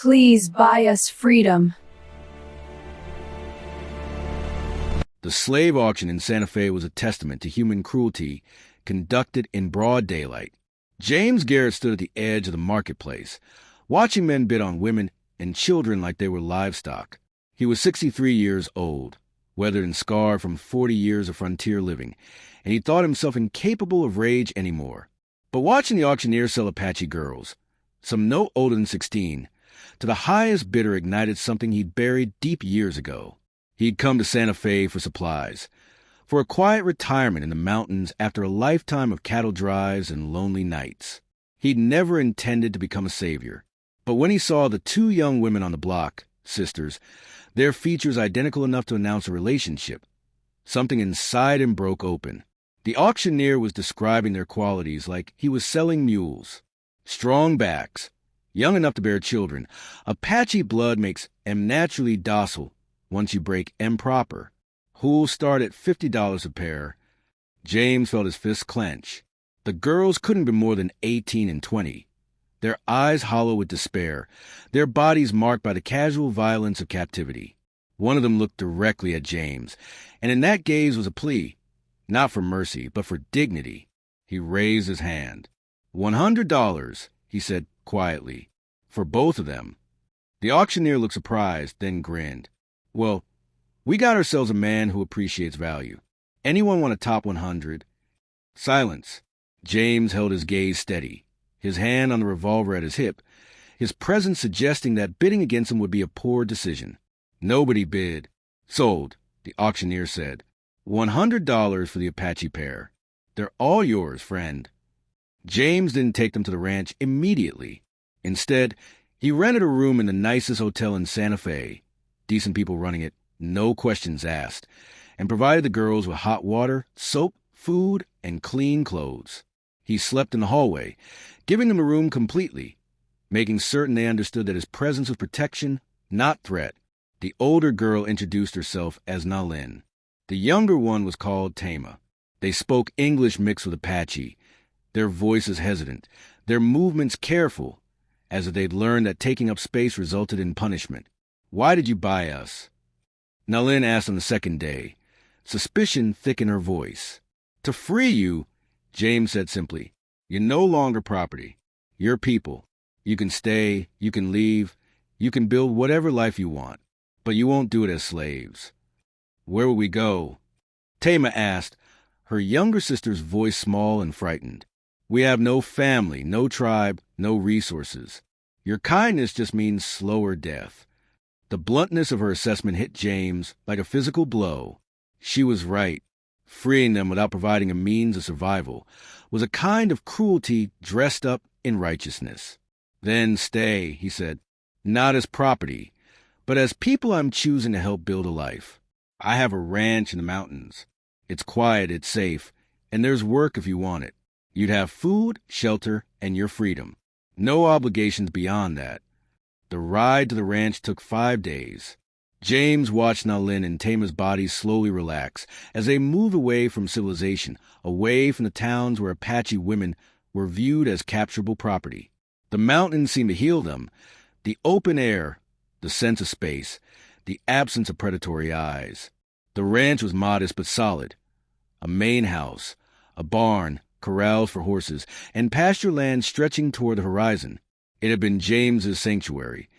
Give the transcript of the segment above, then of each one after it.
Please buy us freedom. The slave auction in Santa Fe was a testament to human cruelty conducted in broad daylight. James Garrett stood at the edge of the marketplace, watching men bid on women and children like they were livestock. He was 63 years old, weathered and scarred from 40 years of frontier living, and he thought himself incapable of rage anymore. But watching the auctioneer sell Apache girls, some no older than 16, to the highest bidder ignited something he'd buried deep years ago. He'd come to Santa Fe for supplies, for a quiet retirement in the mountains after a lifetime of cattle drives and lonely nights. He'd never intended to become a savior. But when he saw the two young women on the block, sisters, their features identical enough to announce a relationship, something inside him broke open. The auctioneer was describing their qualities like he was selling mules. Strong backs, young enough to bear children. Apache blood makes them naturally docile once you break M proper. Who'll start at $50 a pair. James felt his fists clench. The girls couldn't be more than 18 and 20. Their eyes hollow with despair, their bodies marked by the casual violence of captivity. One of them looked directly at James, and in that gaze was a plea, not for mercy, but for dignity. He raised his hand. $100, he said quietly, for both of them. The auctioneer looked surprised, then grinned. Well, we got ourselves a man who appreciates value. Anyone want to top 100? Silence. James held his gaze steady, his hand on the revolver at his hip, his presence suggesting that bidding against him would be a poor decision. Nobody bid. Sold, the auctioneer said. $100 for the Apache pair. They're all yours, friend. James didn't take them to the ranch immediately. Instead, he rented a room in the nicest hotel in Santa Fe, decent people running it, no questions asked, and provided the girls with hot water, soap, food, and clean clothes. He slept in the hallway, giving them the room completely, making certain they understood that his presence was protection, not threat. The older girl introduced herself as Nalin. The younger one was called Taima. They spoke English mixed with Apache, their voices hesitant, their movements careful, as if they'd learned that taking up space resulted in punishment. Why did you buy us? Nalin asked on the second day, suspicion thick in her voice. To free you, James said simply. You're no longer property. You're people. You can stay, you can leave, you can build whatever life you want, but you won't do it as slaves. Where will we go? Taima asked, her younger sister's voice small and frightened. We have no family, no tribe, no resources. Your kindness just means slower death. The bluntness of her assessment hit James like a physical blow. She was right. Freeing them without providing a means of survival was a kind of cruelty dressed up in righteousness. Then stay, he said, not as property, but as people I'm choosing to help build a life. I have a ranch in the mountains. It's quiet, it's safe, and there's work if you want it. You'd have food, shelter, and your freedom. No obligations beyond that. The ride to the ranch took 5 days. James watched Nalin and Taima's bodies slowly relax as they moved away from civilization, away from the towns where Apache women were viewed as capturable property. The mountains seemed to heal them. The open air, the sense of space, the absence of predatory eyes. The ranch was modest but solid. A main house, a barn, corrals for horses, and pasture land stretching toward the horizon. It had been James's sanctuary,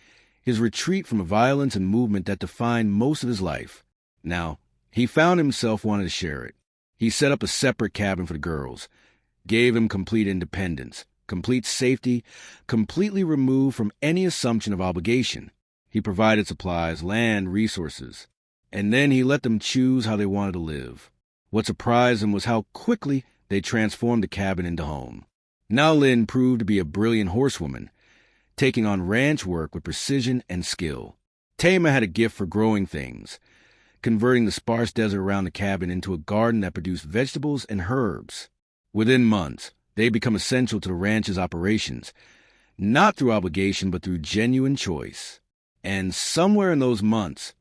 his retreat from a violence and movement that defined most of his life. Now, he found himself wanting to share it. He set up a separate cabin for the girls, gave them complete independence, complete safety, completely removed from any assumption of obligation. He provided supplies, land, resources, and then he let them choose how they wanted to live. What surprised him was how quickly they transformed the cabin into home. Nalin proved to be a brilliant horsewoman, taking on ranch work with precision and skill. Taima had a gift for growing things, converting the sparse desert around the cabin into a garden that produced vegetables and herbs. Within months, they had become essential to the ranch's operations, not through obligation but through genuine choice. And somewhere in those months,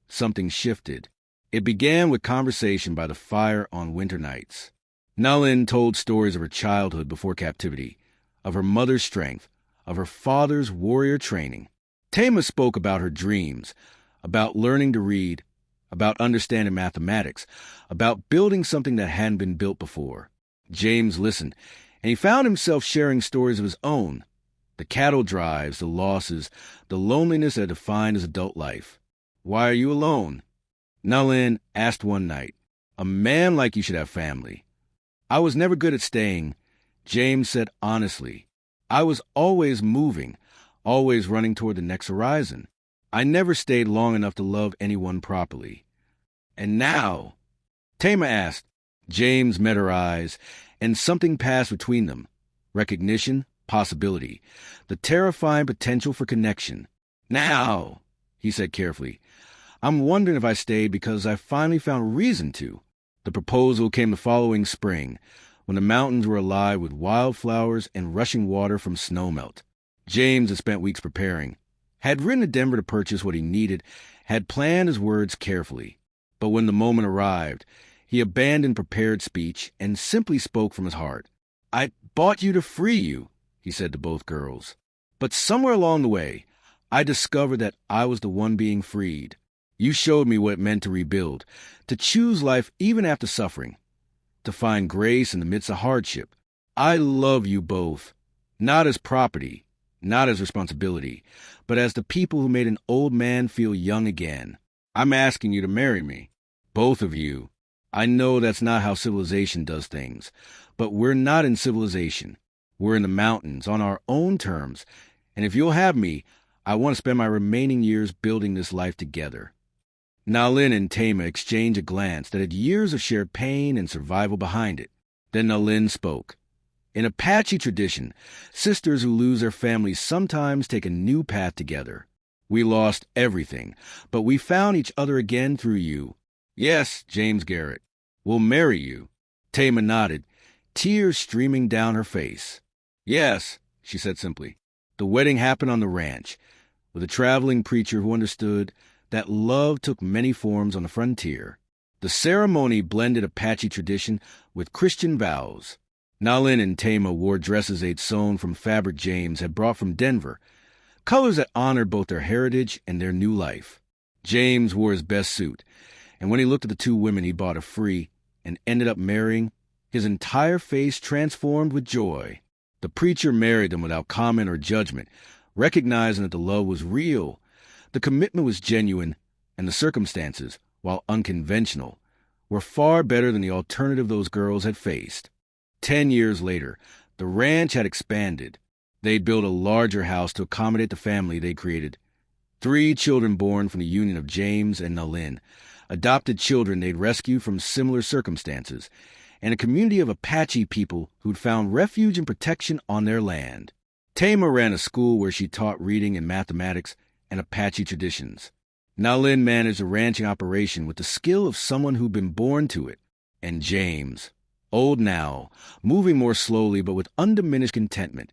something shifted. It began with conversation by the fire on winter nights. Nalin told stories of her childhood before captivity, of her mother's strength, of her father's warrior training. Taima spoke about her dreams, about learning to read, about understanding mathematics, about building something that hadn't been built before. James listened, and he found himself sharing stories of his own, the cattle drives, the losses, the loneliness that defined his adult life. "Why are you alone?" Nalin asked one night. "A man like you should have family." "I was never good at staying," James said honestly. "I was always moving, always running toward the next horizon. I never stayed long enough to love anyone properly." "And now?" Taima asked. James met her eyes, and something passed between them. Recognition, possibility, the terrifying potential for connection. "Now," he said carefully, "I'm wondering if I stayed because I finally found reason to." The proposal came the following spring, when the mountains were alive with wildflowers and rushing water from snowmelt. James had spent weeks preparing, had ridden to Denver to purchase what he needed, had planned his words carefully. But when the moment arrived, he abandoned prepared speech and simply spoke from his heart. "I bought you to free you," he said to both girls. "But somewhere along the way, I discovered that I was the one being freed. You showed me what it meant to rebuild, to choose life even after suffering, to find grace in the midst of hardship. I love you both, not as property, not as responsibility, but as the people who made an old man feel young again. I'm asking you to marry me, both of you. I know that's not how civilization does things, but we're not in civilization. We're in the mountains, on our own terms, and if you'll have me, I want to spend my remaining years building this life together." Nalin and Taima exchanged a glance that had years of shared pain and survival behind it. Then Nalin spoke. "In Apache tradition, sisters who lose their families sometimes take a new path together. We lost everything, but we found each other again through you." "Yes, James Garrett. We'll marry you." Taima nodded, tears streaming down her face. "Yes," she said simply. The wedding happened on the ranch, with a traveling preacher who understood that love took many forms on the frontier. The ceremony blended Apache tradition with Christian vows. Nalin and Taima wore dresses they'd sewn from fabric James had brought from Denver, colors that honored both their heritage and their new life. James wore his best suit, and when he looked at the two women he bought a free and ended up marrying, his entire face transformed with joy. The preacher married them without comment or judgment, recognizing that the love was real, the commitment was genuine, and the circumstances, while unconventional, were far better than the alternative those girls had faced. 10 years later, the ranch had expanded. They'd built a larger house to accommodate the family they created. 3 children born from the union of James and Nalin, adopted children they'd rescued from similar circumstances, and a community of Apache people who'd found refuge and protection on their land. Taima ran a school where she taught reading and mathematics and Apache traditions. Nalin managed a ranching operation with the skill of someone who'd been born to it. And James, old now, moving more slowly but with undiminished contentment,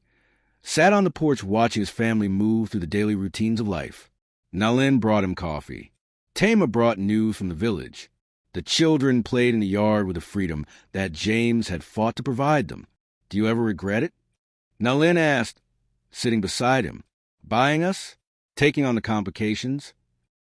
sat on the porch watching his family move through the daily routines of life. Nalin brought him coffee. Taima brought news from the village. The children played in the yard with the freedom that James had fought to provide them. "Do you ever regret it?" Nalin asked, sitting beside him. "Buying us? Taking on the complications?"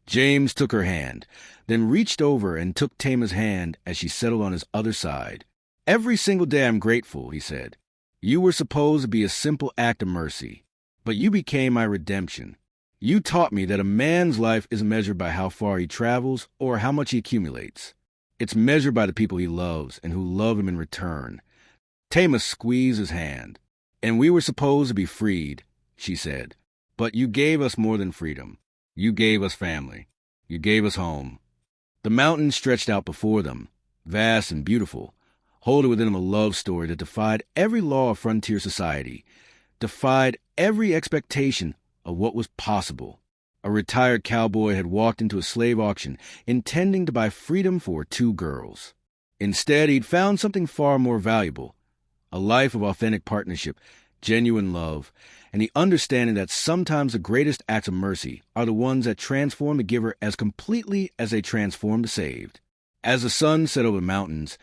James took her hand, then reached over and took Taima's hand as she settled on his other side. "Every single day I'm grateful," he said. "You were supposed to be a simple act of mercy, but you became my redemption. You taught me that a man's life isn't measured by how far he travels or how much he accumulates. It's measured by the people he loves and who love him in return." Taima squeezed his hand. "And we were supposed to be freed," she said. "But you gave us more than freedom. You gave us family. You gave us home." The mountains stretched out before them, vast and beautiful, holding within them a love story that defied every law of frontier society, defied every expectation of what was possible. A retired cowboy had walked into a slave auction intending to buy freedom for 2 girls. Instead, he'd found something far more valuable, a life of authentic partnership, genuine love, and the understanding that sometimes the greatest acts of mercy are the ones that transform the giver as completely as they transform the saved. As the sun set over the mountains,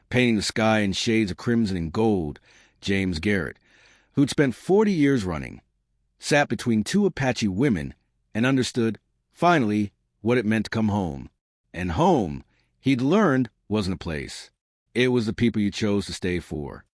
painting the sky in shades of crimson and gold, James Garrett, who'd spent 40 years running, sat between 2 Apache women and understood, finally, what it meant to come home. And home, he'd learned, wasn't a place. It was the people you chose to stay for.